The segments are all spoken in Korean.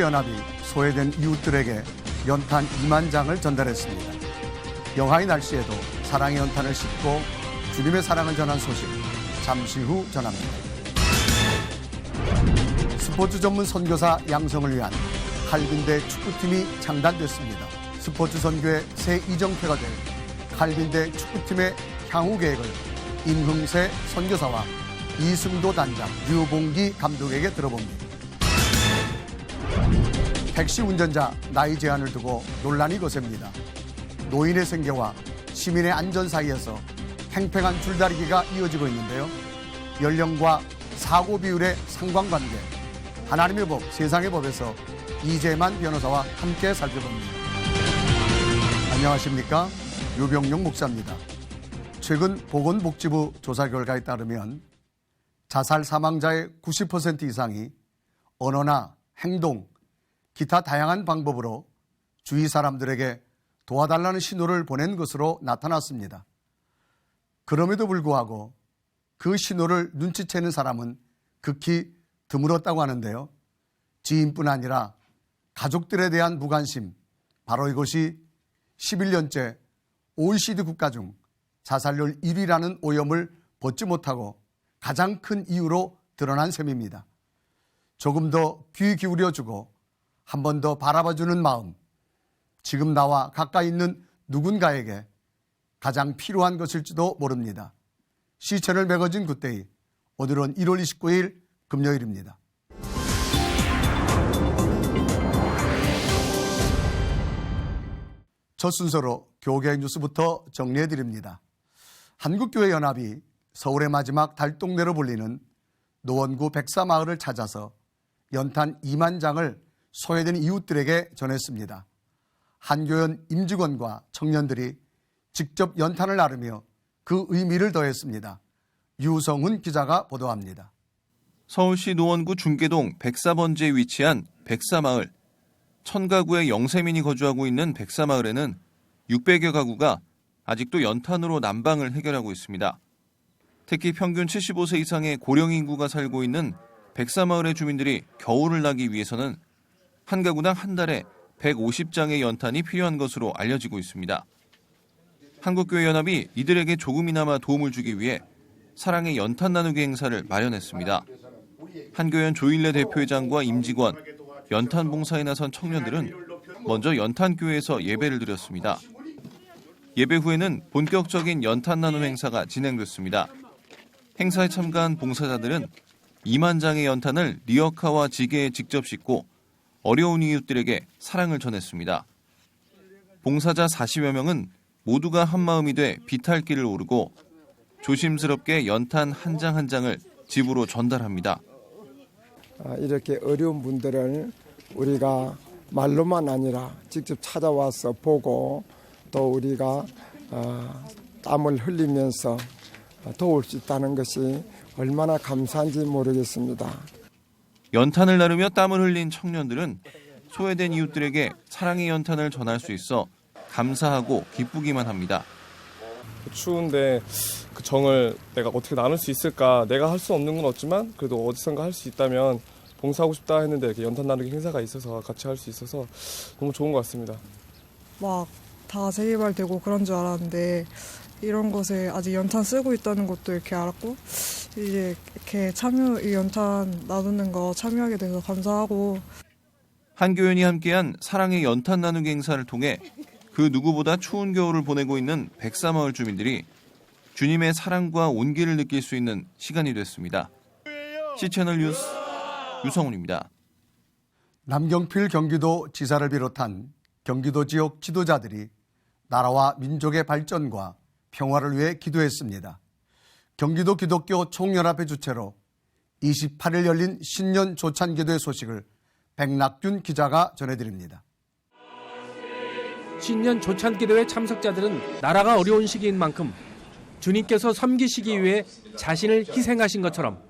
한국교회연합이 소외된 이웃들에게 연탄 2만 장을 전달했습니다. 영하의 날씨에도 사랑의 연탄을 싣고 주님의 사랑을 전한 소식 잠시 후 전합니다. 스포츠 전문 선교사 양성을 위한 칼빈대 축구팀이 창단됐습니다. 스포츠 선교의 새 이정표가 될 칼빈대 축구팀의 향후 계획을 임흥세 선교사와 이승도 단장, 류봉기 감독에게 들어봅니다. 택시 운전자 나이 제한을 두고 논란이 거셉니다. 노인의 생계와 시민의 안전 사이에서 팽팽한 줄다리기가 이어지고 있는데요. 연령과 사고 비율의 상관관계, 하나님의 법, 세상의 법에서 이재만 변호사와 함께 살펴봅니다. 안녕하십니까? 유병용 목사입니다. 최근 보건복지부 조사 결과에 따르면 자살 사망자의 90% 이상이 언어나 행동, 기타 다양한 방법으로 주위 사람들에게 도와달라는 신호를 보낸 것으로 나타났습니다. 그럼에도 불구하고 그 신호를 눈치채는 사람은 극히 드물었다고 하는데요. 지인뿐 아니라 가족들에 대한 무관심, 바로 이것이 11년째 OECD 국가 중 자살률 1위라는 오염을 벗지 못하고 가장 큰 이유로 드러난 셈입니다. 조금 더 귀 기울여주고 한 번 더 바라봐주는 마음, 지금 나와 가까이 있는 누군가에게 가장 필요한 것일지도 모릅니다. 시체를 매거진 그때의 오늘은 1월 29일 금요일입니다. 첫 순서로 교계 뉴스부터 정리해드립니다. 한국교회연합이 서울의 마지막 달동네로 불리는 노원구 백사마을을 찾아서 연탄 2만 장을 소외된 이웃들에게 전했습니다. 한교연 임직원과 청년들이 직접 연탄을 나르며 그 의미를 더했습니다. 유성훈 기자가 보도합니다. 서울시 노원구 중계동 백사번지에 위치한 백사마을. 1000가구의 영세민이 거주하고 있는 백사마을에는 600여 가구가 아직도 연탄으로 난방을 해결하고 있습니다. 특히 평균 75세 이상의 고령 인구가 살고 있는 백사마을의 주민들이 겨울을 나기 위해서는 한 가구당 한 달에 150장의 연탄이 필요한 것으로 알려지고 있습니다. 한국교회연합이 이들에게 조금이나마 도움을 주기 위해 사랑의 연탄 나누기 행사를 마련했습니다. 한교연 조일래 대표회장과 임직원, 연탄 봉사에 나선 청년들은 먼저 연탄교회에서 예배를 드렸습니다. 예배 후에는 본격적인 연탄 나눔 행사가 진행됐습니다. 행사에 참가한 봉사자들은 2만 장의 연탄을 리어카와 지게에 직접 싣고 어려운 이웃들에게 사랑을 전했습니다. 봉사자 40여 명은 모두가 한마음이 돼 비탈길을 오르고 조심스럽게 연탄 한 장 한 장을 집으로 전달합니다. 이렇게 어려운 분들을 우리가 말로만 아니라 직접 찾아와서 보고 또 우리가 땀을 흘리면서 도울 수 있다는 것이 얼마나 감사한지 모르겠습니다. 연탄을 나르며 땀을 흘린 청년들은 소외된 이웃들에게 사랑의 연탄을 전할 수 있어 감사하고 기쁘기만 합니다. 추운데 그 정을 내가 어떻게 나눌 수 있을까? 내가 할 수 없는 건 없지만 그래도 어디선가 할 수 있다면 봉사하고 싶다 했는데 이렇게 연탄 나누기 행사가 있어서 같이 할 수 있어서 너무 좋은 것 같습니다. 막 다 재개발되고 그런 줄 알았는데 이런 곳에 아직 연탄 쓰고 있다는 것도 이렇게 알았고 이제 이렇게 이 연탄 나누는 거 참여하게 돼서 감사하고. 한교연이 함께한 사랑의 연탄 나누기 행사를 통해 그 누구보다 추운 겨울을 보내고 있는 백사마을 주민들이 주님의 사랑과 온기를 느낄 수 있는 시간이 됐습니다. C채널 뉴스 유성훈입니다. 남경필 경기도 지사를 비롯한 경기도 지역 지도자들이 나라와 민족의 발전과 평화를 위해 기도했습니다. 경기도 기독교 총연합회 주최로 28일 열린 신년 조찬기도의 소식을 백낙균 기자가 전해드립니다. 신년 조찬기도회 참석자들은 나라가 어려운 시기인 만큼 주님께서 섬기시기 위해 자신을 희생하신 것처럼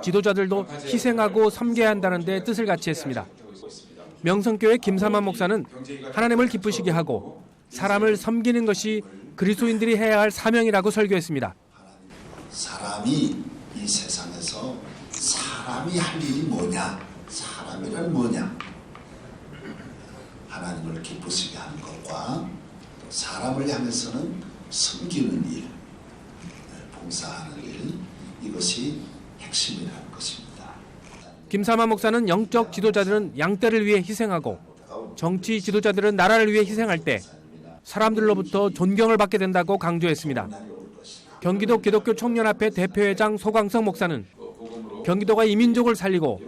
지도자들도 희생하고 섬겨야 한다는 데 뜻을 같이 했습니다. 명성교회 김삼환 목사는 하나님을 기쁘시게 하고 사람을 섬기는 것이 그리스도인들이 해야 할 사명이라고 설교했습니다. 사람이 이 세상에서 사람이 할 일이 뭐냐? 사람이란 뭐냐? 하나님을 기쁘시게 하는 것과 또 사람을 향해서는 섬기는 일, 봉사하는 일, 이것이 핵심이라는 것입니다. 김삼하 목사는 영적 지도자들은 양떼를 위해 희생하고 정치 지도자들은 나라를 위해 희생할 때 사람들로부터 존경을 받게 된다고 강조했습니다. 경기도 기독교 청년합회 대표회장 소광석 목사는 경기도가 이민족을 살리고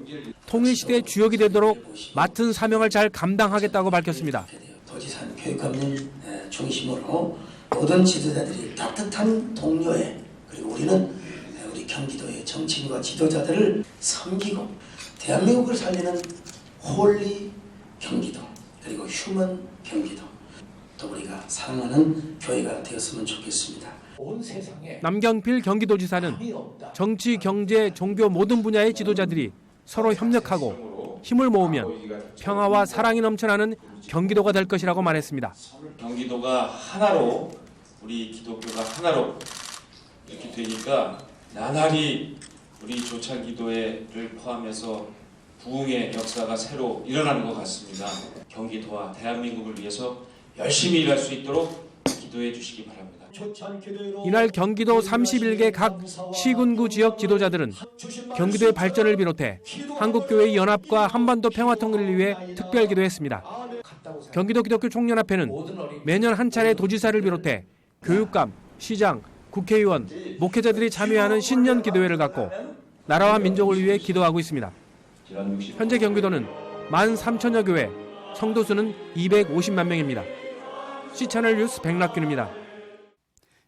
통일시대의 주역이 되도록 맡은 사명을 잘 감당하겠다고 밝혔습니다. 도지사는 교육감님 중심으로 모든 지도자들이 따뜻한 동료에, 그리고 우리는 우리 경기도의 정치인과 지도자들을 섬기고 대한민국을 살리는 홀리 경기도, 그리고 휴먼 경기도, 또 우리가 사랑하는 교회가 되었으면 좋겠습니다. 남경필 경기도지사는 정치, 경제, 종교 모든 분야의 지도자들이 서로 협력하고 힘을 모으면 평화와 사랑이 넘쳐나는 경기도가 될 것이라고 말했습니다. 경기도가 하나로, 우리 기독교가 하나로 이렇게 되니까 나날이 우리 조찬기도회를 포함해서 부흥의 역사가 새로 일어나는 것 같습니다. 경기도와 대한민국을 위해서 열심히 일할 수 있도록 기도해 주시기 바랍니다. 이날 경기도 31개 각 시군구 지역 지도자들은 경기도의 발전을 비롯해 한국교회의 연합과 한반도 평화통일을 위해 특별 기도했습니다. 경기도 기독교 총연합회는 매년 한 차례 도지사를 비롯해 교육감, 시장, 국회의원, 목회자들이 참여하는 신년 기도회를 갖고 나라와 민족을 위해 기도하고 있습니다. 현재 경기도는 13,000여 교회, 성도 수는 250만 명입니다. C채널 뉴스 백락균입니다.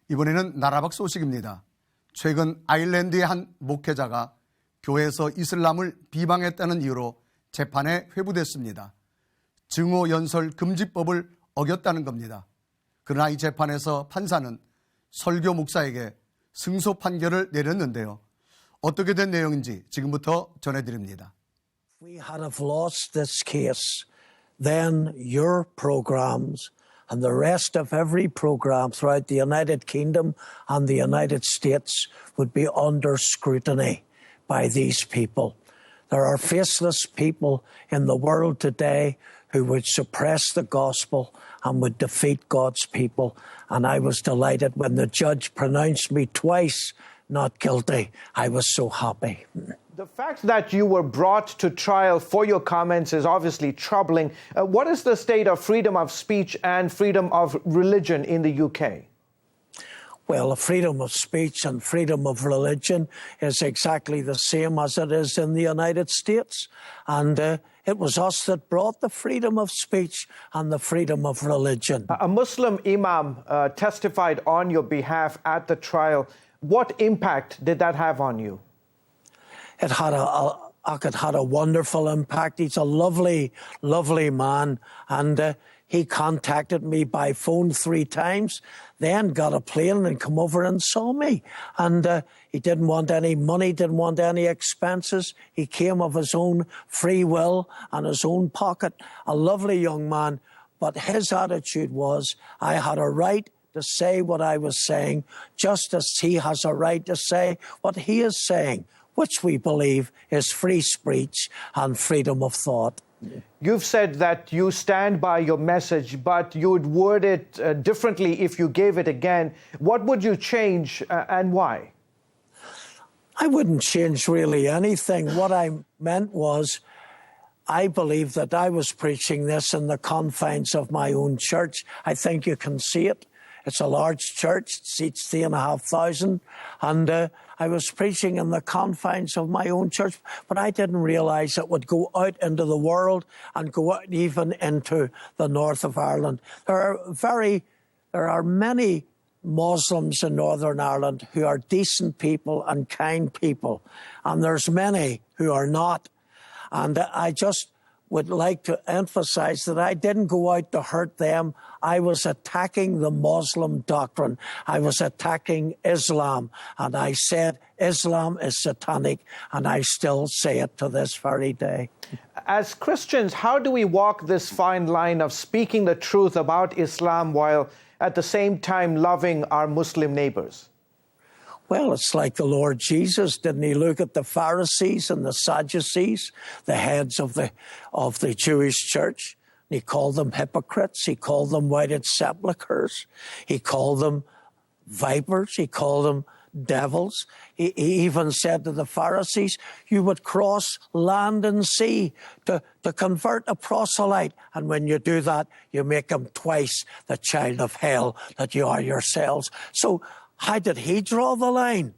이번에는 나라밖 소식입니다. 최근 아일랜드의 한 목회자가 교회에서 이슬람을 비방했다는 이유로 재판에 회부됐습니다. 증오 연설 금지법을 어겼다는 겁니다. 그러나 이 재판에서 판사는 설교 목사에게 승소 판결을 내렸는데요. 어떻게 된 내용인지 지금부터 전해드립니다. If we had have lost this case, then your programs and the rest of every program throughout the United Kingdom and the United States would be under scrutiny by these people. There are faceless people in the world today who would suppress the gospel and would defeat God's people. And I was delighted when the judge pronounced me twice not guilty. I was so happy. The fact that you were brought to trial for your comments is obviously troubling. What is the state of freedom of speech and freedom of religion in the UK? Well, freedom of speech and freedom of religion is exactly the same as it is in the United States. And it was us that brought the freedom of speech and the freedom of religion. A Muslim imam testified on your behalf at the trial. What impact did that have on you? It had a wonderful impact. He's a lovely, lovely man. And he contacted me by phone 3 times, then got a plane and come over and saw me. And he didn't want any money, didn't want any expenses. He came of his own free will and his own pocket. A lovely young man. But his attitude was, I had a right to say what I was saying, just as he has a right to say what he is saying, which we believe is free speech and freedom of thought. You've said that you stand by your message, but you would word it differently if you gave it again. What would you change and why? I wouldn't change really anything. What I meant was, I believe that I was preaching this in the confines of my own church. I think you can see it. It's a large church, it seats 3,500, and I was preaching in the confines of my own church, but I didn't realise it would go out into the world and go out even into the north of Ireland. There are many Muslims in Northern Ireland who are decent people and kind people, and there's many who are not. And I just would like to emphasize that I didn't go out to hurt them. I was attacking the Muslim doctrine. I was attacking Islam. And I said Islam is satanic, and I still say it to this very day. As Christians, how do we walk this fine line of speaking the truth about Islam while at the same time loving our Muslim neighbors? Well, it's like the Lord Jesus. Didn't he look at the Pharisees and the Sadducees, the heads of the Jewish church? He called them hypocrites. He called them whited sepulchres. He called them vipers. He called them devils. He even said to the Pharisees, you would cross land and sea to convert a proselyte. And when you do that, you make him twice the child of hell that you are yourselves. So how did he draw the line?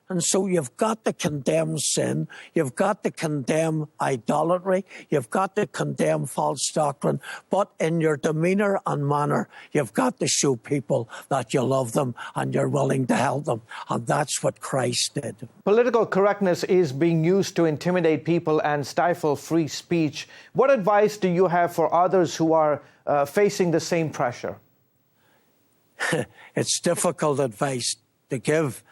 And so you've got to condemn sin. You've got to condemn idolatry. You've got to condemn false doctrine. But in your demeanor and manner, you've got to show people that you love them and you're willing to help them. And that's what Christ did. Political correctness is being used to intimidate people and stifle free speech. What advice do you have for others who are facing the same pressure? It's difficult advice to give.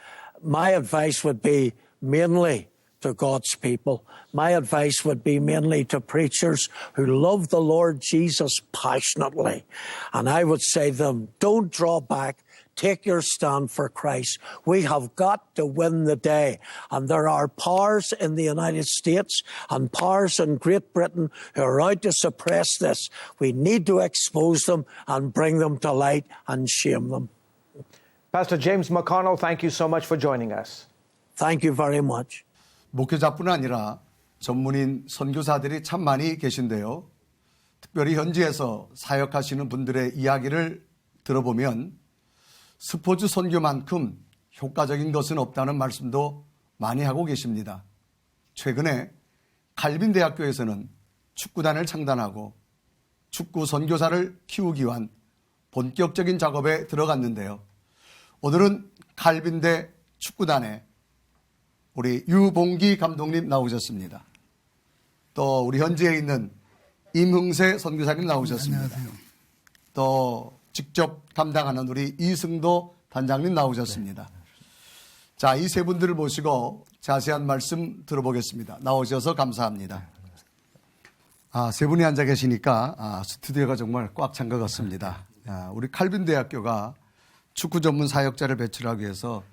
My advice would be mainly to God's people. My advice would be mainly to preachers who love the Lord Jesus passionately. And I would say to them, don't draw back. Take your stand for Christ. We have got to win the day. And there are powers in the United States and powers in Great Britain who are out to suppress this. We need to expose them and bring them to light and shame them. Pastor James McConnell, thank you so much for joining us. Thank you very much. 목회자뿐 아니라 전문인 선교사들이 참 많이 계신데요. 특별히 현지에서 사역하시는 분들의 이야기를 들어보면 스포츠 선교만큼 효과적인 것은 없다는 말씀도 많이 하고 계십니다. 최근에 칼빈 대학교에서는 축구단을 창단하고 축구 선교사를 키우기 위한 본격적인 작업에 들어갔는데요. 오늘은 칼빈대 축구단에 우리 유봉기 감독님 나오셨습니다. 또 우리 현지에 있는 임흥세 선교사님 나오셨습니다. 안녕하세요. 또 직접 담당하는 우리 이승도 단장님 나오셨습니다. 자, 이 세 분들을 모시고 자세한 말씀 들어보겠습니다. 나오셔서 감사합니다. 세 분이 앉아 계시니까 스튜디오가 정말 꽉 찬 것 같습니다. 우리 칼빈 대학교가 축구 전문 사역자를 배출하기 위해서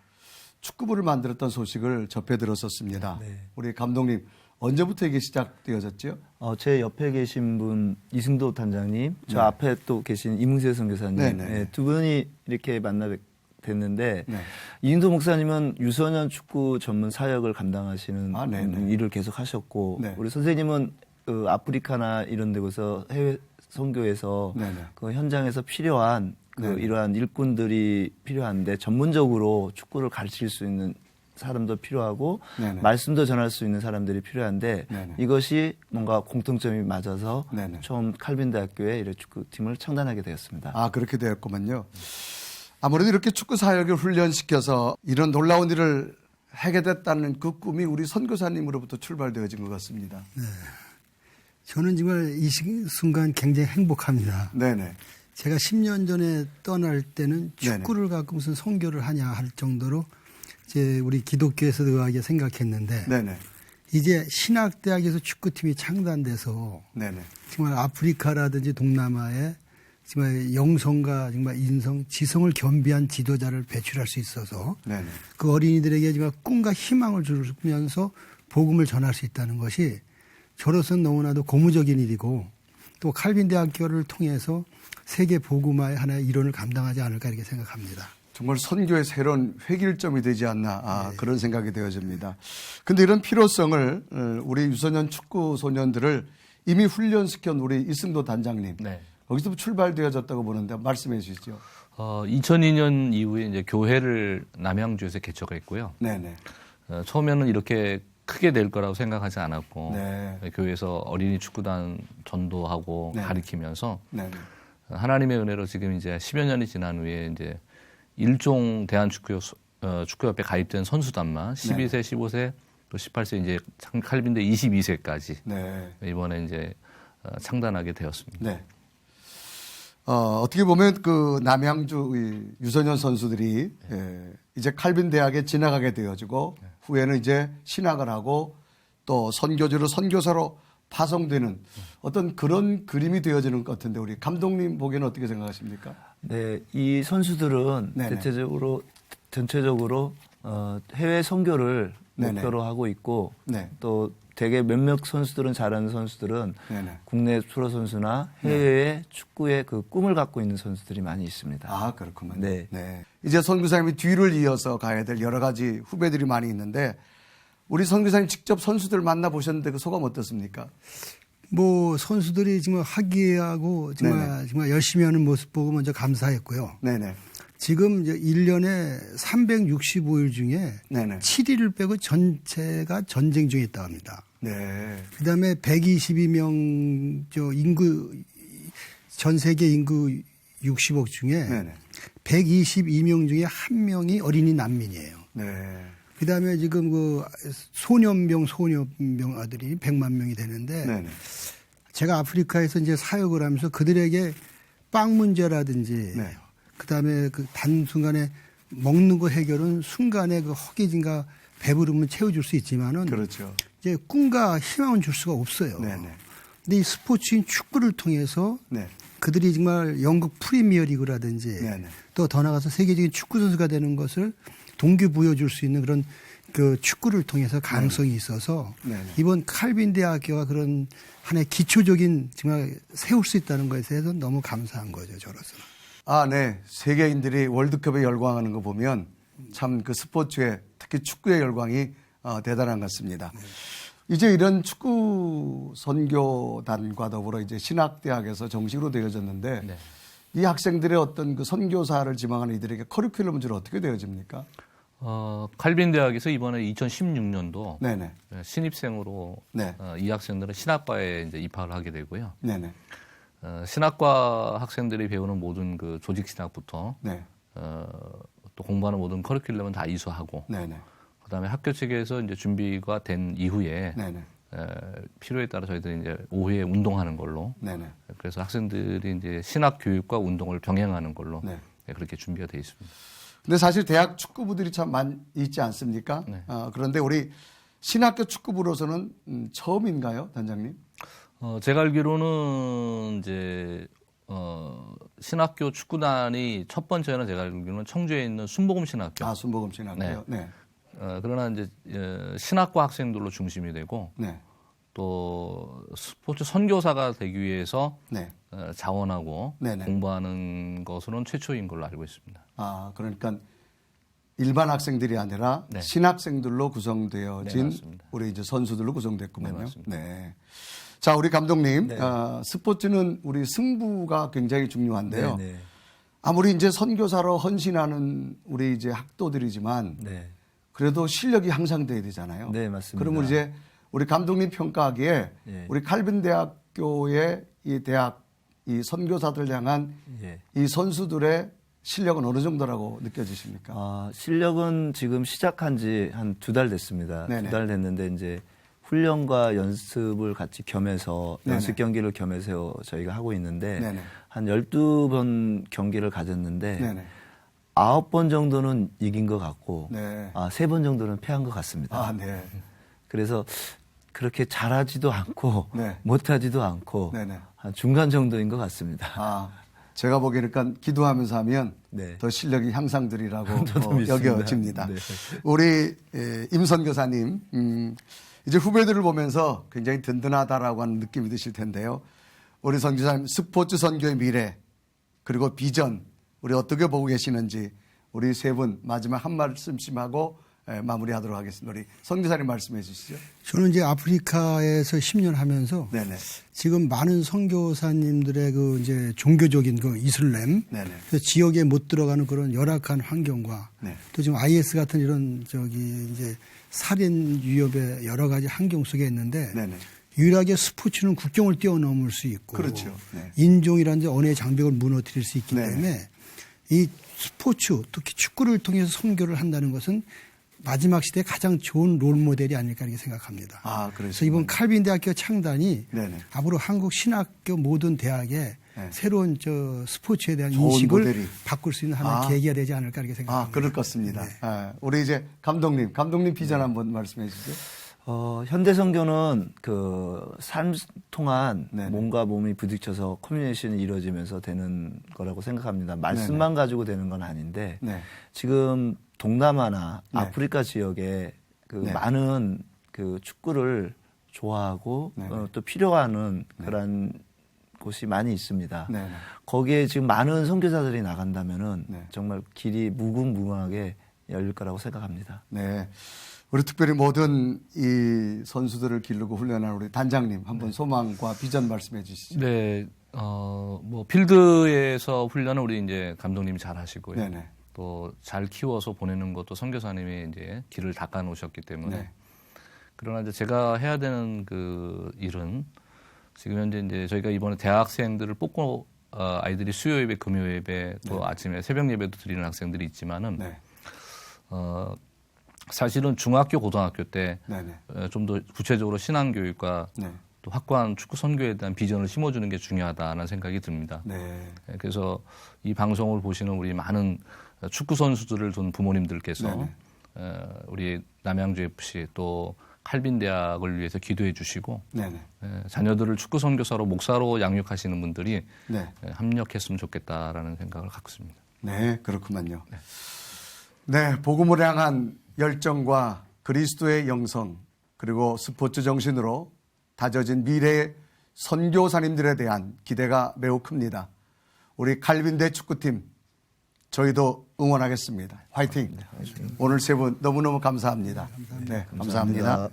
축구부를 만들었던 소식을 접해 들었었습니다. 네. 우리 감독님, 언제부터 이게 시작되어졌죠? 제 옆에 계신 분 이승도 단장님, 저 앞에 또 계신 이문세 선교사님, 네, 두 분이 이렇게 만나게 됐는데 이승도 목사님은 유소년 축구 전문 사역을 감당하시는 일을 계속 하셨고 우리 선생님은 아프리카나 이런 데서 해외 선교에서 그 현장에서 필요한 이러한 일꾼들이 필요한데 전문적으로 축구를 가르칠 수 있는 사람도 필요하고 말씀도 전할 수 있는 사람들이 필요한데 이것이 뭔가 공통점이 맞아서 처음 칼빈 대학교에 이런 축구팀을 창단하게 되었습니다. 그렇게 되었구만요. 아무래도 이렇게 축구 사역을 훈련시켜서 이런 놀라운 일을 하게 됐다는 그 꿈이 우리 선교사님으로부터 출발되어진 것 같습니다. 네. 저는 정말 이 순간 굉장히 행복합니다. 네네. 제가 10년 전에 떠날 때는 축구를 갖고 무슨 선교를 하냐 할 정도로 이제 우리 기독교에서 의하게 생각했는데 이제 신학대학에서 축구팀이 창단돼서 정말 아프리카라든지 동남아에 정말 영성과 정말 인성, 지성을 겸비한 지도자를 배출할 수 있어서 그 어린이들에게 정말 꿈과 희망을 주면서 복음을 전할 수 있다는 것이 저로서는 너무나도 고무적인 일이고 또 칼빈 대학교를 통해서 세계 복음화의 하나의 일원을 감당하지 않을까 이렇게 생각합니다. 정말 선교의 새로운 획일점이 되지 않나 그런 생각이 되어집니다. 그런데 이런 필요성을 우리 유소년 축구 소년들을 이미 훈련시킨 우리 이승도 단장님 거기서 출발되어졌다고 보는데 말씀해 주시죠. 2002년 이후에 이제 교회를 남양주에서 개척했고요. 처음에는 이렇게 크게 될 거라고 생각하지 않았고 교회에서 어린이 축구단 전도하고 가리키면서 하나님의 은혜로 지금 이제 10여 년이 지난 후에 이제 일종 대한축구협회 가입된 선수단만 12세, 15세, 또 18세 이제 칼빈대 22세까지 이번에 이제 창단하게 되었습니다. 어떻게 보면 그 남양주 유소년 선수들이 이제 칼빈 대학에 진학하게 되어지고 후에는 이제 신학을 하고 또 선교주로 선교사로 파송되는 어떤 그런 그림이 되어지는 것 같은데 우리 감독님 보기에는 어떻게 생각하십니까? 네, 이 선수들은 전체적으로 해외 선교를 목표로 하고 있고 또 되게 몇몇 선수들은 잘하는 선수들은 네네. 국내 프로 선수나 해외에 축구의 그 꿈을 갖고 있는 선수들이 많이 있습니다. 아, 그렇군요. 네. 네. 이제 선교사님이 뒤를 이어서 가야 될 여러 가지 후배들이 많이 있는데 우리 선교사님 직접 선수들 만나보셨는데 그 소감 어떻습니까? 뭐 선수들이 정말 화기애애하고 정말 열심히 하는 모습 보고 먼저 감사했고요. 네네. 지금 이제 1년에 365일 중에 네네. 7일을 빼고 전체가 전쟁 중에 있다고 합니다. 네. 그다음에 122명 인구 전 세계 인구 60억 중에 네네. 122명 중에 1명이 어린이 난민이에요. 네. 그다음에 지금 그 소년병 아들이 100만 명이 되는데 네네. 제가 아프리카에서 이제 사역을 하면서 그들에게 빵 문제라든지 네. 그다음에 그 단순간에 먹는 거 해결은 순간에 그 허기진가 배부르면 채워줄 수 있지만은 그렇죠. 이제 꿈과 희망은 줄 수가 없어요. 네네. 근데 이 스포츠인 축구를 통해서 네. 그들이 정말 영국 프리미어리그라든지 네네. 또 더 나가서 세계적인 축구 선수가 되는 것을 동기부여 줄 수 있는 그런 그 축구를 통해서 가능성이 있어서 네네. 이번 칼빈 대학교가 그런 하나의 기초적인 정말 세울 수 있다는 것에 대해서 너무 감사한 거죠, 저로서는. 아, 네. 세계인들이 월드컵에 열광하는 거 보면 참 그 스포츠에 특히 축구의 열광이 대단한 것 같습니다. 네. 이제 이런 축구 선교단과 더불어 이제 신학대학에서 정식으로 되어졌는데 네. 이 학생들의 어떤 그 선교사를 지망하는 이들에게 커리큘럼은 주로 어떻게 되어집니까? 칼빈 대학에서 이번에 2016년도 네네. 신입생으로 네. 이 학생들은 신학과에 이제 입학을 하게 되고요. 네네. 신학과 학생들이 배우는 모든 그 조직 신학부터 네. 또 공부하는 모든 커리큘럼은 다 이수하고 네네. 그다음에 학교 측에서 이제 준비가 된 이후에 네네. 필요에 따라 저희들이 이제 오후에 운동하는 걸로 네네. 그래서 학생들이 이제 신학 교육과 운동을 병행하는 걸로 네. 그렇게 준비가 돼 있습니다. 근데 사실 대학 축구부들이 참 많이 있지 않습니까? 네. 그런데 우리 신학교 축구부로서는 처음인가요, 단장님? 제가 알기로는 이제 신학교 축구단이 첫 번째는 제가 알기로는 청주에 있는 순복음 신학교. 아, 순복음 신학교요. 네. 그러나 이제 신학과 학생들로 중심이 되고 네. 또 스포츠 선교사가 되기 위해서 네. 자원하고 네네. 공부하는 것으로는 최초인 걸로 알고 있습니다. 아, 그러니까 일반 학생들이 아니라 네. 신학생들로 구성되어진 네, 우리 이제 선수들로 구성됐군요. 네, 맞습니다. 네. 자, 우리 감독님, 네. 스포츠는 우리 승부가 굉장히 중요한데요. 네, 네. 아무리 이제 선교사로 헌신하는 우리 이제 학도들이지만 네. 그래도 실력이 향상돼야 되잖아요. 네, 맞습니다. 그러면 이제 우리 감독님 평가하기에 네. 우리 칼빈 대학교의 이 대학 이 선교사들 향한 예. 이 선수들의 실력은 어느 정도라고 느껴지십니까? 실력은 지금 시작한 지 한 2달 됐습니다. 네네. 2달 됐는데 이제 훈련과 연습을 같이 겸해서 네네. 연습 경기를 겸해서 저희가 하고 있는데 네네. 한 12번 경기를 가졌는데 네네. 9번 정도는 이긴 것 같고 네. 3번 정도는 패한 것 같습니다. 아, 네. 그래서 그렇게 잘하지도 않고 네. 못하지도 않고 네네. 한 중간 정도인 것 같습니다. 아, 제가 보기에는 그러니까 기도하면서 하면 네. 더 실력이 향상되리라고 저도 믿습니다. 여겨집니다. 네. 우리 임선교사님, 이제 후배들을 보면서 굉장히 든든하다라고 하는 느낌이 드실 텐데요. 우리 선교사님 스포츠 선교의 미래 그리고 비전 우리 어떻게 보고 계시는지 우리 세 분 마지막 한 말씀씩 하고 마무리하도록 하겠습니다. 우리 선교사님 말씀해 주시죠. 저는 이제 아프리카에서 10년 하면서 네네. 지금 많은 선교사님들의 그 이제 종교적인 그 이슬람 네네. 그 지역에 못 들어가는 그런 열악한 환경과 네. 또 지금 IS 같은 이런 이제 살인 위협의 여러 가지 환경 속에 있는데 네네. 유일하게 스포츠는 국경을 뛰어넘을 수 있고 그렇죠. 네. 인종이라는 언어의 장벽을 무너뜨릴 수 있기 네네. 때문에 이 스포츠 특히 축구를 통해서 선교를 한다는 것은 마지막 시대에 가장 좋은 롤 모델이 아닐까 이렇게 생각합니다. 아, 그래서 이번 칼빈 대학교 창단이 네네. 앞으로 한국 신학교 모든 대학에 네. 새로운 스포츠에 대한 좋은 인식을 모델이. 바꿀 수 있는 하나의 계기가 되지 않을까 이렇게 생각합니다. 그럴 것 같습니다. 네. 우리 이제 감독님 비전 한번 말씀해 주시죠. 현대 선교는 그 삶 동안 네네. 몸과 몸이 부딪혀서 커뮤니케이션이 이루어지면서 되는 거라고 생각합니다. 말씀만 가지고 되는 건 아닌데 네. 지금 동남아나 네. 아프리카 지역에 그 네. 많은 그 축구를 좋아하고 또 필요하는 그런 곳이 많이 있습니다. 거기에 지금 많은 선교사들이 나간다면은 정말 길이 무궁무궁하게 열릴 거라고 생각합니다. 네. 우리 특별히 모든 이 선수들을 기르고 훈련하는 우리 단장님 한번 소망과 비전 말씀해 주시죠. 네. 뭐 필드에서 훈련은 우리 이제 감독님이 잘 하시고요. 네네. 또 잘 키워서 보내는 것도 선교사님이 이제 길을 닦아 놓으셨기 때문에. 그러나 이제 제가 해야 되는 그 일은 지금 현재 이제 저희가 이번에 대학생들을 뽑고 아이들이 수요 예배, 금요 예배 또 아침에 새벽 예배도 드리는 학생들이 있지만은 사실은 중학교, 고등학교 때 좀 더 구체적으로 신앙 교육과 또 확고한 축구 선교에 대한 비전을 심어주는 게 중요하다는 생각이 듭니다. 그래서 이 방송을 보시는 우리 많은 축구 선수들을 둔 부모님들께서 우리 남양주 FC 또 칼빈 대학을 위해서 기도해 주시고 자녀들을 축구 선교사로 목사로 양육하시는 분들이 합력했으면 좋겠다라는 생각을 갖습니다. 네, 그렇구만요. 네, 복음을 향한 열정과 그리스도의 영성 그리고 스포츠 정신으로 다져진 미래의 선교사님들에 대한 기대가 매우 큽니다. 우리 칼빈대 축구팀 저희도 응원하겠습니다. 화이팅! 오늘 세 분 너무너무 감사합니다. 네, 감사합니다.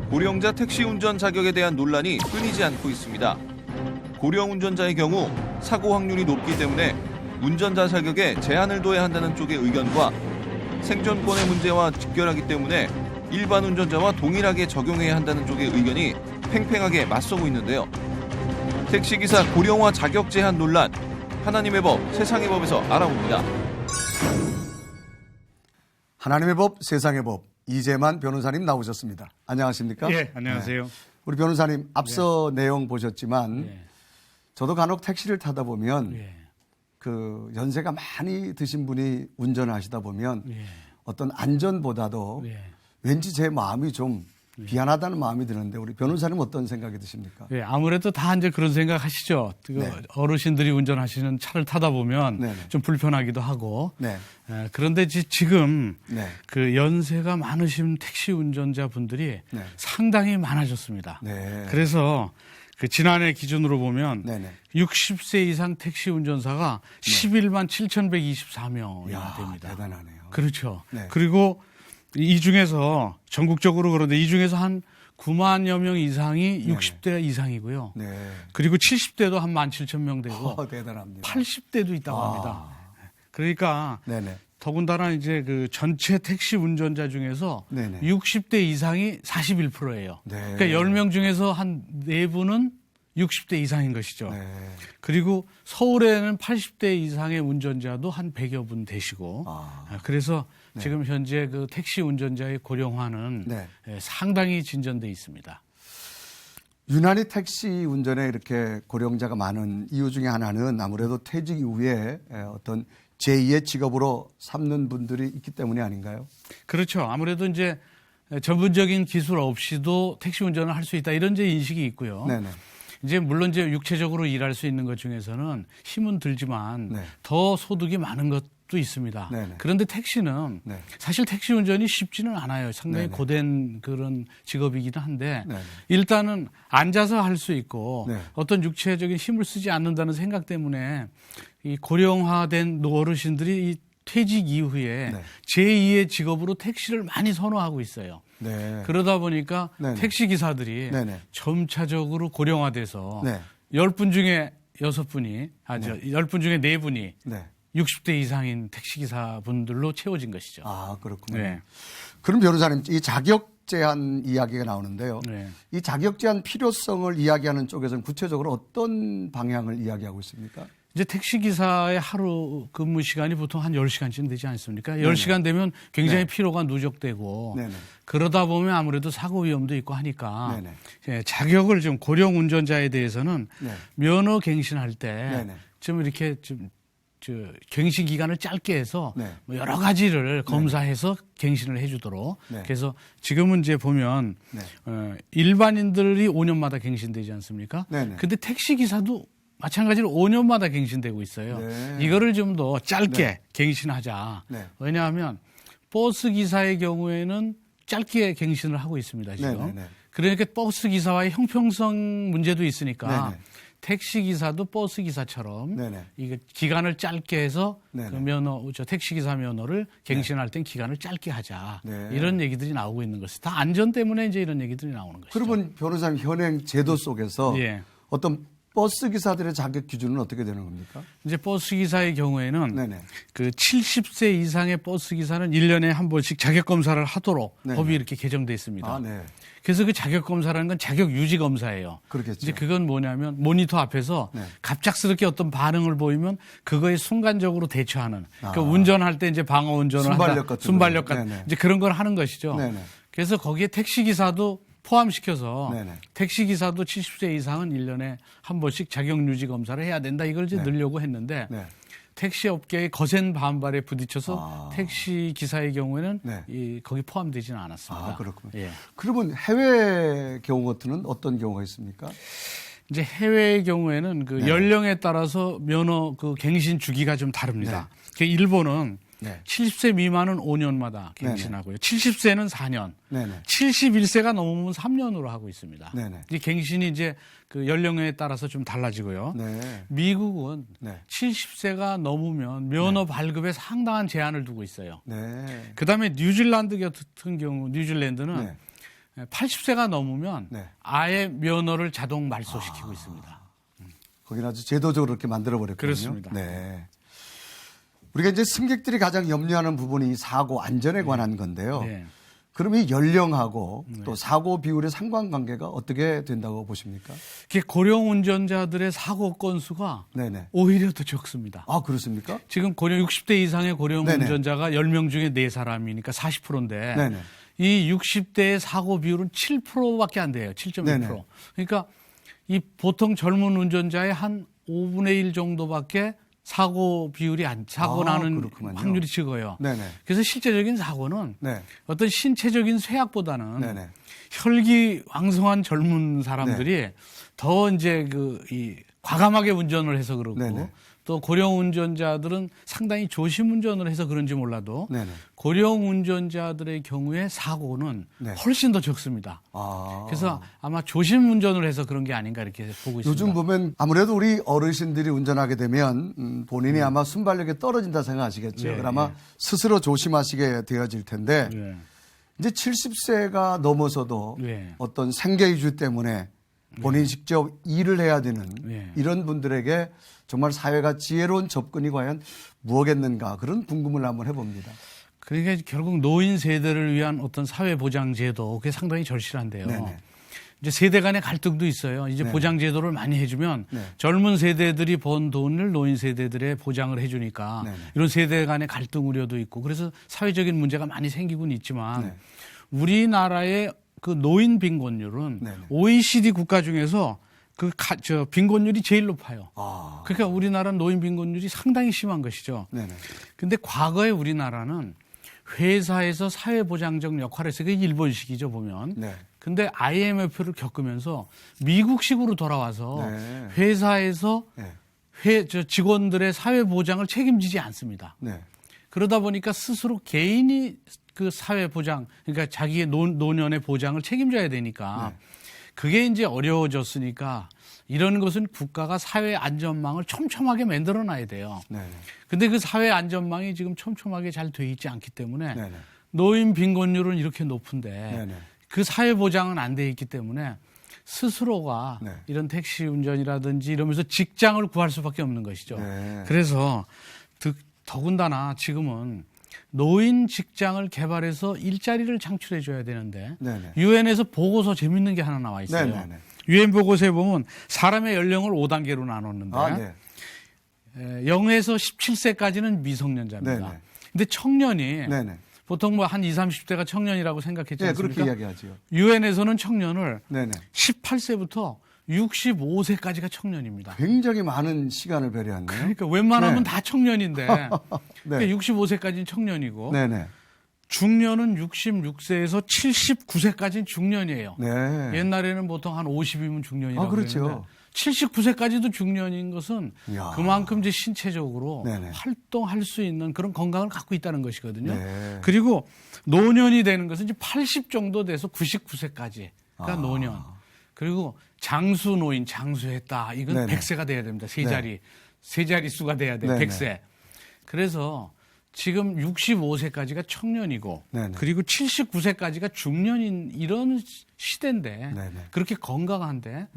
고령자 택시 운전 자격에 대한 논란이 끊이지 않고 있습니다. 고령 운전자의 경우 사고 확률이 높기 때문에 운전자 자격에 제한을 둬야 한다는 쪽의 의견과 생존권의 문제와 직결하기 때문에 일반 운전자와 동일하게 적용해야 한다는 쪽의 의견이 팽팽하게 맞서고 있는데요. 택시기사 고령화 자격 제한 논란, 하나님의 법, 세상의 법에서 알아봅니다. 하나님의 법, 세상의 법, 이재만 변호사님 나오셨습니다. 안녕하십니까? 예, 안녕하세요. 네. 우리 변호사님 앞서 내용 보셨지만 저도 간혹 택시를 타다 보면 그 연세가 많이 드신 분이 운전하시다 보면 어떤 안전보다도 왠지 제 마음이 좀 미안하다는 마음이 드는데 우리 변호사님 어떤 생각이 드십니까? 네, 아무래도 다 이제 그런 생각 하시죠. 어르신들이 운전하시는 차를 타다 보면 좀 불편하기도 하고. 그런데 지금 그 연세가 많으신 택시 운전자분들이 상당히 많아졌습니다. 그래서 그 지난해 기준으로 보면 60세 이상 택시 운전사가 11만 7,124명이나 됩니다. 대단하네요. 그렇죠. 그리고 이 중에서 전국적으로 그런데 이 중에서 한 9만여 명 이상이 60대 이상이고요. 그리고 70대도 한 17,000명 되고 대단합니다. 80대도 있다고 합니다. 그러니까 더군다나 이제 그 전체 택시 운전자 중에서 60대 이상이 41%예요. 그러니까 10명 중에서 한 4분은 60대 이상인 것이죠. 그리고 서울에는 80대 이상의 운전자도 한 100여 분 되시고 그래서 지금 현재 그 택시 운전자의 고령화는 상당히 진전돼 있습니다. 유난히 택시 운전에 이렇게 고령자가 많은 이유 중에 하나는 아무래도 퇴직 이후에 어떤 제2의 직업으로 삼는 분들이 있기 때문이 아닌가요? 그렇죠. 아무래도 이제 전문적인 기술 없이도 택시 운전을 할 수 있다 이런 이제 인식이 있고요. 이제 물론 이제 육체적으로 일할 수 있는 것 중에서는 힘은 들지만 더 소득이 많은 것도 있습니다. 네네. 그런데 택시는 사실 택시 운전이 쉽지는 않아요. 상당히 네네. 고된 그런 직업이기는 한데 네네. 일단은 앉아서 할 수 있고 네. 어떤 육체적인 힘을 쓰지 않는다는 생각 때문에 이 고령화된 어르신들이 이 퇴직 이후에 제2의 직업으로 택시를 많이 선호하고 있어요. 네. 그러다 보니까 네네. 택시 기사들이 네네. 점차적으로 고령화돼서 네. 10분 중에 6분이, 10분 중에 4분이 네. 60대 이상인 택시 기사분들로 채워진 것이죠. 아, 그렇군요. 네. 그럼 변호사님, 이 자격 제한 이야기가 나오는데요. 네. 이 자격 제한 필요성을 이야기하는 쪽에서는 구체적으로 어떤 방향을 이야기하고 있습니까? 이제 택시기사의 하루 근무 시간이 보통 한 10시간쯤 되지 않습니까? 네네. 10시간 되면 굉장히 네. 피로가 누적되고 네네. 그러다 보면 아무래도 사고 위험도 있고 하니까 네네. 예, 자격을 좀 고령 운전자에 대해서는 네. 면허 갱신할 때 네네. 좀 이렇게 좀 갱신 기간을 짧게 해서 네. 뭐 여러 가지를 검사해서 갱신을 해주도록 네. 그래서 지금은 이제 보면 네. 일반인들이 5년마다 갱신되지 않습니까? 네네. 근데 택시 기사도 마찬가지로 5년마다 갱신되고 있어요. 네. 이거를 좀 더 짧게 네. 갱신하자. 네. 왜냐하면 버스 기사의 경우에는 짧게 갱신을 하고 있습니다. 지금. 네네네. 그러니까 버스 기사와의 형평성 문제도 있으니까 네네. 택시 기사도 버스 기사처럼 네네. 이게 기간을 짧게 해서 네네. 그 면허, 택시 기사 면허를 갱신할 땐 기간을 짧게 하자. 네. 이런 얘기들이 나오고 있는 것이 다 안전 때문에 이제 이런 얘기들이 나오는 것이죠. 그러면 변호사님 현행 제도 속에서 예. 어떤 버스 기사들의 자격 기준은 어떻게 되는 겁니까? 이제 버스 기사의 경우에는 네네. 그 70세 이상의 버스 기사는 1년에 한 번씩 자격 검사를 하도록 네네. 법이 이렇게 개정돼 있습니다. 아, 네. 그래서 그 자격 검사라는 건 자격 유지 검사예요. 그렇겠죠. 이제 그건 뭐냐면 모니터 앞에서 네. 갑작스럽게 어떤 반응을 보이면 그거에 순간적으로 대처하는. 그러니까 아. 운전할 때 이제 방어 운전을 순발력 한다. 같은 순발력 거. 같은 네네. 이제 그런 걸 하는 것이죠. 네네. 그래서 거기에 택시 기사도 포함시켜서 네네. 택시 기사도 70세 이상은 1년에 한 번씩 자격 유지 검사를 해야 된다. 이걸 이제 네. 넣으려고 했는데 네. 택시 업계의 거센 반발에 부딪혀서 택시 기사의 경우에는 네. 거기 포함되지는 않았습니다. 아, 그렇군요. 예. 그러면 해외 경우 같은 어떤 경우가 있습니까? 이제 해외의 경우에는 그 연령에 따라서 면허 그 갱신 주기가 좀 다릅니다. 그 일본은 네. 70세 미만은 5년마다 갱신하고요. 70세는 4년, 네네. 71세가 넘으면 3년으로 하고 있습니다. 네네. 이 갱신이 이제 그 연령에 따라서 좀 달라지고요. 네. 미국은 네. 70세가 넘으면 면허 발급에 상당한 제한을 두고 있어요. 네. 그다음에 뉴질랜드 같은 경우 뉴질랜드는 네. 80세가 넘으면 네. 아예 면허를 자동 말소시키고 있습니다. 거기는 아주 제도적으로 이렇게 만들어버렸거든요. 그렇습니다. 네. 우리가 이제 승객들이 가장 염려하는 부분이 사고 안전에 관한 건데요. 네. 그럼 이 연령하고 또 사고 비율의 상관관계가 어떻게 된다고 보십니까? 고령 운전자들의 사고 건수가 네네. 오히려 더 적습니다. 아, 그렇습니까? 지금 60대 이상의 고령 네네. 운전자가 10명 중에 4사람이니까 40%인데 네네. 이 60대의 사고 비율은 7%밖에 안 돼요. 7.1%. 네네. 그러니까 이 보통 젊은 운전자의 한 5분의 1 정도밖에 사고 비율이 사고 나는 그렇구만요. 확률이 적어요. 네네. 그래서 실제적인 사고는 네. 어떤 신체적인 쇠약보다는 네네. 혈기 왕성한 젊은 사람들이 더 이제 이 과감하게 운전을 해서 그렇고 네네. 또 고령 운전자들은 상당히 조심 운전을 해서 그런지 몰라도 네네. 고령 운전자들의 경우에 사고는 네. 훨씬 더 적습니다. 그래서 아마 조심 운전을 해서 그런 게 아닌가 이렇게 보고 있습니다. 요즘 보면 아무래도 우리 어르신들이 운전하게 되면 본인이 아마 순발력이 떨어진다 생각하시겠죠. 네, 그럼 아마 스스로 조심하시게 되어질 텐데 이제 70세가 넘어서도 어떤 생계유지 때문에 본인이 직접 일을 해야 되는 이런 분들에게 정말 사회가 지혜로운 접근이 과연 무엇겠는가 그런 궁금을 한번 해봅니다. 그러니까 결국 노인 세대를 위한 어떤 사회보장제도 그게 상당히 절실한데요. 네네. 이제 세대 간의 갈등도 있어요. 이제 네. 보장제도를 많이 해주면 젊은 세대들이 번 돈을 노인 세대들의 보장을 해주니까 이런 세대 간의 갈등 우려도 있고 그래서 사회적인 문제가 많이 생기곤 있지만 우리나라의 그 노인 빈곤율은 OECD 국가 중에서 빈곤율이 제일 높아요. 그러니까 우리나라 노인 빈곤율이 상당히 심한 것이죠. 그런데 과거에 우리나라는 회사에서 사회보장적 역할을 해서 그게 일본식이죠 보면 근데 IMF를 겪으면서 미국식으로 돌아와서 네. 회사에서 직원들의 사회 보장을 책임지지 않습니다. 네. 그러다 보니까 스스로 개인이 그 사회 보장, 그러니까 자기의 노년의 보장을 책임져야 되니까 그게 이제 어려워졌으니까 이런 것은 국가가 사회 안전망을 촘촘하게 만들어 놔야 돼요. 근데 그 사회 안전망이 지금 촘촘하게 잘 돼 있지 않기 때문에 노인 빈곤율은 이렇게 높은데 그 사회 보장은 안 돼 있기 때문에 스스로가 이런 택시 운전이라든지 이러면서 직장을 구할 수밖에 없는 것이죠. 그래서 더군다나 지금은 노인 직장을 개발해서 일자리를 창출해 줘야 되는데 유엔에서 보고서 재밌는 게 하나 나와 있어요. 유엔 보고서에 보면 사람의 연령을 5단계로 나눴는데 0에서 17세까지는 미성년자입니다. 근데 청년이 보통 뭐 한 20, 30대가 청년이라고 생각했지 않습니까? 그렇게 이야기하죠. 유엔에서는 청년을 18세부터 65세까지가 청년입니다. 굉장히 많은 시간을 배려했네요. 그러니까 웬만하면 다 청년인데 그러니까 65세까지는 청년이고 중년은 66세에서 79세까지는 중년이에요. 옛날에는 보통 한 50이면 중년이라고 그랬는데 79세까지도 중년인 것은 그만큼 이제 신체적으로 활동할 수 있는 그런 건강을 갖고 있다는 것이거든요. 그리고 노년이 되는 것은 이제 80 정도 돼서 99세까지가 노년. 그리고 장수 노인, 장수했다. 이건 100세가 돼야 됩니다. 세 자릿수가 돼야 돼요. 100세. 그래서 지금 65세까지가 청년이고 그리고 79세까지가 중년인 이런 시대인데 그렇게 건강한데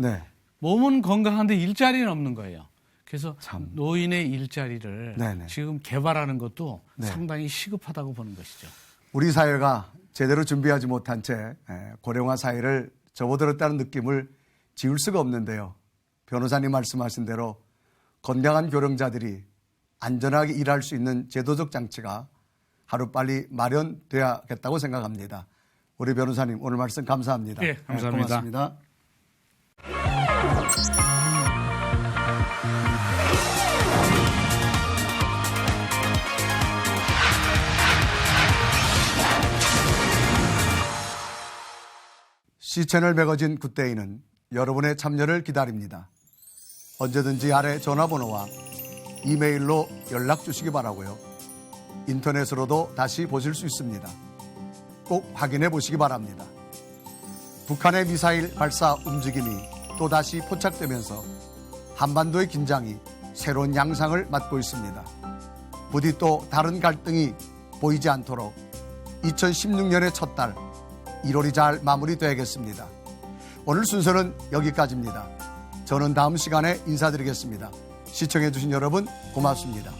몸은 건강한데 일자리는 없는 거예요. 그래서 노인의 일자리를 지금 개발하는 것도 상당히 시급하다고 보는 것이죠. 우리 사회가 제대로 준비하지 못한 채 고령화 사회를 접어들었다는 느낌을 지울 수가 없는데요. 변호사님 말씀하신 대로 건강한 고령자들이 안전하게 일할 수 있는 제도적 장치가 하루빨리 마련돼야겠다고 생각합니다. 우리 변호사님 오늘 말씀 감사합니다. 예, 감사합니다. 고맙습니다. C채널 매거진 굿데이는 여러분의 참여를 기다립니다. 언제든지 아래 전화번호와 이메일로 연락 주시기 바라고요. 인터넷으로도 다시 보실 수 있습니다. 꼭 확인해 보시기 바랍니다. 북한의 미사일 발사 움직임이 또다시 포착되면서 한반도의 긴장이 새로운 양상을 맞고 있습니다. 부디 또 다른 갈등이 보이지 않도록 2016년의 첫 달 1월이 잘 마무리되야겠습니다. 오늘 순서는 여기까지입니다. 저는 다음 시간에 인사드리겠습니다. 시청해 주신 여러분 고맙습니다.